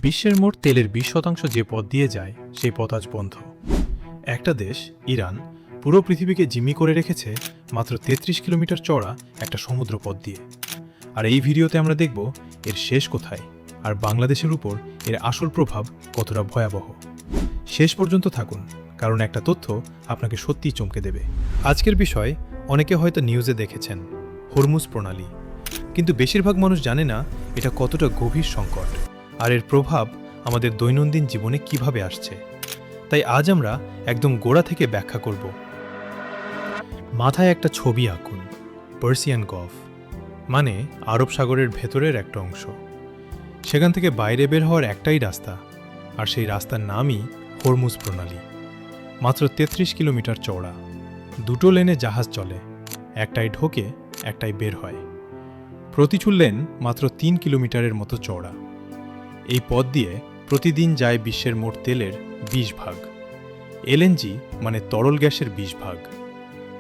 বিশ্বের মোট তেলের 20% যে পথ দিয়ে যায় সেই পথ আজ বন্ধ। একটা দেশ ইরান পুরো পৃথিবীকে জিম্মি করে রেখেছে মাত্র 33 কিলোমিটার চওড়া একটা সমুদ্র পথ দিয়ে। আর এই ভিডিওতে আমরা দেখব এর শেষ কোথায় আর বাংলাদেশের উপর এর আসল প্রভাব কতটা ভয়াবহ। শেষ পর্যন্ত থাকুন, কারণ একটা তথ্য আপনাকে সত্যিই চমকে দেবে। আজকের বিষয় অনেকে হয়তো নিউজে দেখেছেন, হরমুজ প্রণালী, কিন্তু বেশিরভাগ মানুষ জানে না এটা কতটা গভীর সংকট আর এর প্রভাব আমাদের দৈনন্দিন জীবনে কিভাবে আসছে। তাই আজ আমরা একদম গোড়া থেকে ব্যাখ্যা করব। মাথায় একটা ছবি আঁকুন, পার্সিয়ান গলফ মানে আরব সাগরের ভেতরের একটা অংশ। সেখান থেকে বাইরে বের হওয়ার একটাই রাস্তা, আর সেই রাস্তার নামই হরমুজ প্রণালী। মাত্র 33 কিলোমিটার চওড়া, দুটো লেনে জাহাজ চলে, একটাই ঢোকে একটাই বের হয়। প্রতিচুল লেন মাত্র 3 কিলোমিটারের মতো চওড়া। এই পথ দিয়ে প্রতিদিন যায় বিশ্বের মোট তেলের 20 ভাগ। এলএনজি মানে তরল গ্যাসের 20 ভাগ।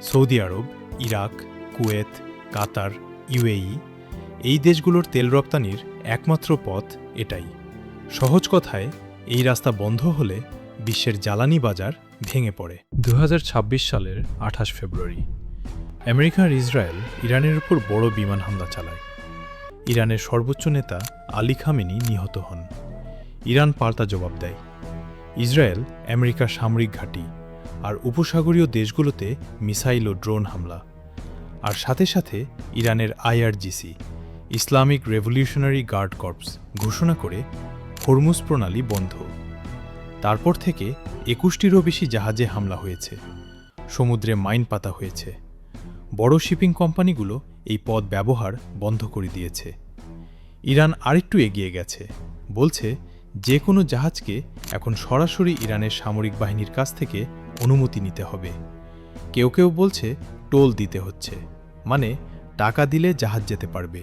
সৌদি আরব, ইরাক, কুয়েত, কাতার, ইউএই এই দেশগুলোর তেল রপ্তানির একমাত্র পথ এটাই। সহজ কথায়, এই রাস্তা বন্ধ হলে বিশ্বের জ্বালানি বাজার ভেঙে পড়ে। 2026 সালের 28 ফেব্রুয়ারি আমেরিকা আর ইসরায়েল ইরানের উপর বড় বিমান হামলা চালায়। ইরানের সর্বোচ্চ নেতা আলী খামেনি নিহত হন। ইরান পাল্টা জবাব দেয়। ইসরায়েল আমেরিকার সামরিক ঘাঁটি আর উপসাগরীয় দেশগুলোতে মিসাইল ও ড্রোন হামলা। আর সাথে সাথে ইরানের IRGC Islamic Revolutionary Guard Corps ঘোষণা করে হরমুজ প্রণালী বন্ধ। তারপর থেকে 21টিরও বেশি জাহাজে হামলা হয়েছে, সমুদ্রে মাইন পাতা হয়েছে। বড় শিপিং কোম্পানিগুলো এই পথ ব্যবহার বন্ধ করে দিয়েছে। ইরান আরেকটু এগিয়ে গেছে, বলছে যে কোনো জাহাজকে এখন সরাসরি ইরানের সামরিক বাহিনীর কাছ থেকে অনুমতি নিতে হবে। কেউ কেউ বলছে টোল দিতে হচ্ছে, মানে টাকা দিলে জাহাজ যেতে পারবে।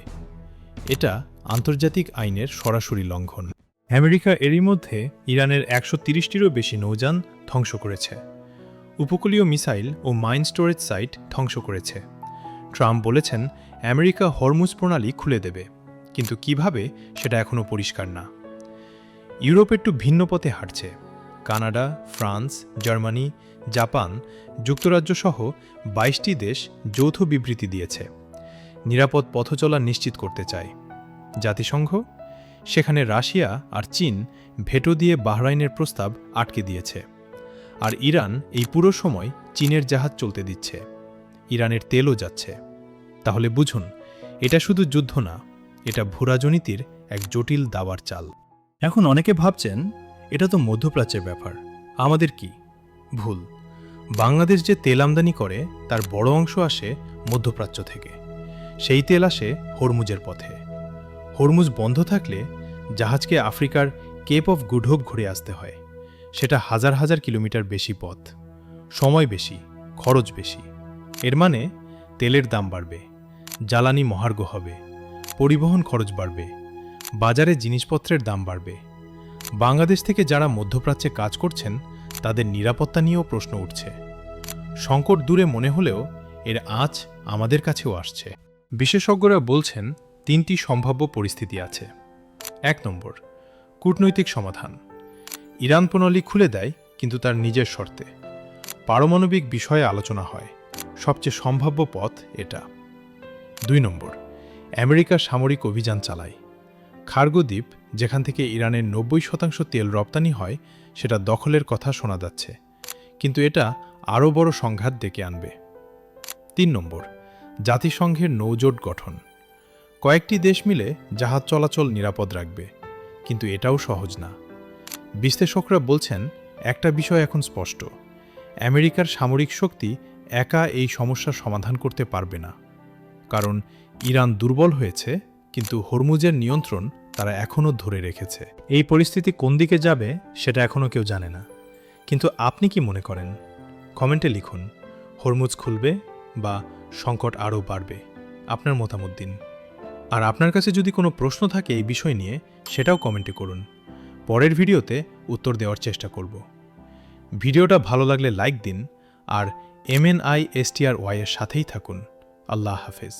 এটা আন্তর্জাতিক আইনের সরাসরি লঙ্ঘন। আমেরিকা এরই মধ্যে ইরানের 130টিরও বেশি নৌযান ধ্বংস করেছে। উপকূলীয় মিসাইল ও মাইন স্টোরেজ সাইট ধ্বংস করেছে। ট্রাম্প বলেছেন আমেরিকা হরমুজ প্রণালী খুলে দেবে, কিন্তু কিভাবে সেটা এখনও পরিষ্কার না। ইউরোপ একটু ভিন্ন পথে হাঁটছে। কানাডা, ফ্রান্স, জার্মানি, জাপান, যুক্তরাজ্য সহ 22টি দেশ যৌথ বিবৃতি দিয়েছে, নিরাপদ পথ চলা নিশ্চিত করতে চায়। জাতিসংঘ সেখানে রাশিয়া আর চীন ভেটো দিয়ে বাহরাইনের প্রস্তাব আটকে দিয়েছে। আর ইরান এই পুরো সময় চীনের জাহাজ চলতে দিচ্ছে। ইরানের তেলও যাচ্ছে। তাহলে বুঝুন, এটা শুধু যুদ্ধ না, এটা ভূরাজনীতির এক জটিল দাবার চাল। এখন অনেকে ভাবছেন এটা তো মধ্যপ্রাচ্যের ব্যাপার, আমাদের কি? ভুল। বাংলাদেশ যে তেল আমদানি করে তার বড় অংশ আসে মধ্যপ্রাচ্য থেকে। সেই তেল আসে হরমুজের পথে। হরমুজ বন্ধ থাকলে জাহাজকে আফ্রিকার কেপ অফ গুড হোপ ঘুরে আসতে হয়। সেটা হাজার হাজার কিলোমিটার বেশি পথ, সময় বেশি, খরচ বেশি। এর মানে তেলের দাম বাড়বে, জ্বালানি মহার্ঘ হবে, পরিবহন খরচ বাড়বে, বাজারে জিনিসপত্রের দাম বাড়বে। বাংলাদেশ থেকে যারা মধ্যপ্রাচ্যে কাজ করছেন তাদের নিরাপত্তা নিয়েও প্রশ্ন উঠছে। সংকট দূরে মনে হলেও এর আঁচ আমাদের কাছেও আসছে। বিশেষজ্ঞরা বলছেন 3টি সম্ভাব্য পরিস্থিতি আছে। 1 নম্বর, কূটনৈতিক সমাধান। ইরান প্রণালী খুলে দেয়, কিন্তু তার নিজের শর্তে। পারমাণবিক বিষয়ে আলোচনা হয়। সবচেয়ে সম্ভাব্য পথ এটা। 2 নম্বর, আমেরিকা সামরিক অভিযান চালায়। খার্গো দ্বীপ, যেখান থেকে ইরানের 90% তেল রপ্তানি হয়, সেটা দখলের কথা শোনা যাচ্ছে, কিন্তু এটা আরও বড় সংঘাত ডেকে আনবে। 3 নম্বর, জাতিসংঘের নৌজোট গঠন। কয়েকটি দেশ মিলে জাহাজ চলাচল নিরাপদ রাখবে, কিন্তু এটাও সহজ না। বিশ্লেষকরা বলছেন একটা বিষয় এখন স্পষ্ট, আমেরিকার সামরিক শক্তি একা এই সমস্যার সমাধান করতে পারবে না। কারণ ইরান দুর্বল হয়েছে, কিন্তু হরমুজের নিয়ন্ত্রণ তারা এখনও ধরে রেখেছে। এই পরিস্থিতি কোন দিকে যাবে সেটা এখনও কেউ জানে না, কিন্তু আপনি কি মনে করেন? কমেন্টে লিখুন, হরমুজ খুলবে বা সংকট আরও বাড়বে? আপনার মতামত দিন। আর আপনার কাছে যদি কোনো প্রশ্ন থাকে এই বিষয় নিয়ে, সেটাও কমেন্টে করুন। পরের ভিডিওতে উত্তর দেওয়ার চেষ্টা করব। ভিডিওটা ভালো লাগলে লাইক দিন আর MNISTRY এর সাথেই থাকুন। আল্লাহ হাফেজ।